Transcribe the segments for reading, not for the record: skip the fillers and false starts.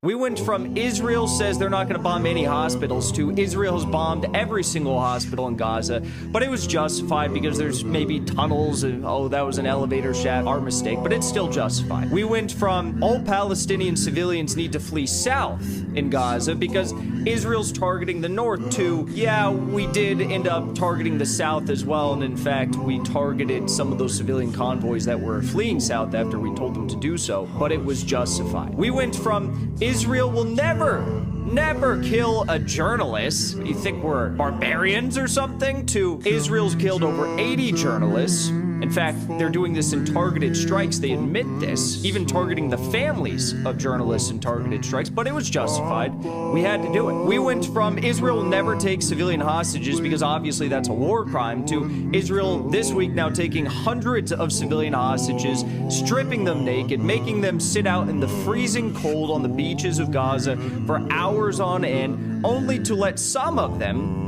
We went from Israel says they're not going to bomb any hospitals to Israel has bombed every single hospital in Gaza, but it was justified because there's maybe tunnels and, oh, that was an elevator shaft, our mistake, but it's still justified. We went from all Palestinian civilians need to flee south in Gaza because Israel's targeting the north to, yeah, we did end up targeting the south as well, and in fact, we targeted some of those civilian convoys that were fleeing south after we told them to do so, but it was justified. We went from Israel will never kill a journalist. You think we're barbarians or something? To Israel's killed over 80 journalists. In fact, they're doing this in targeted strikes. They admit this, even targeting the families of journalists in targeted strikes, but it was justified. We had to do it. We went from Israel will never take civilian hostages because obviously that's a war crime to Israel this week now taking hundreds of civilian hostages, stripping them naked, making them sit out in the freezing cold on the beaches of Gaza for hours on end, only to let some of them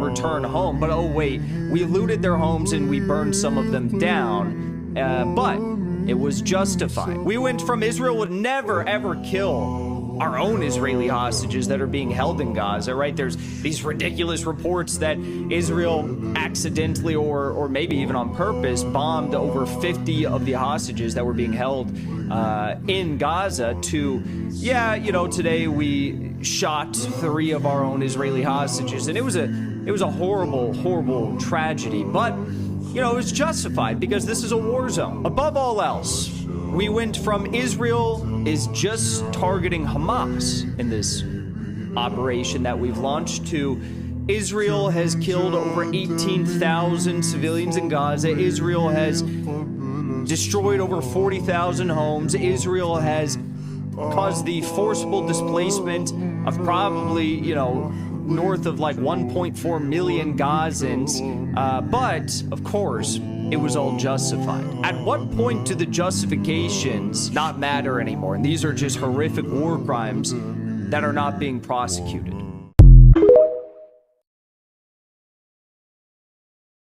return home. But oh wait, we looted their homes and we burned some of them down, but it was justified. We went from Israel would never ever kill our own Israeli hostages that are being held in Gaza, right? There's these ridiculous reports that Israel accidentally or maybe even on purpose bombed over 50 of the hostages that were being held in Gaza to, yeah, you know, today we shot 3 of our own Israeli hostages, and it was a horrible tragedy, but you know, it was justified because this is a war zone. Above all else, we went from Israel is just targeting Hamas in this operation that we've launched to Israel has killed over 18,000 civilians in Gaza. Israel has destroyed over 40,000 homes. Israel has caused the forcible displacement of probably, you know, north of like 1.4 million Gazans. But, of course, it was all justified. At what point do the justifications not matter anymore? And these are just horrific war crimes that are not being prosecuted.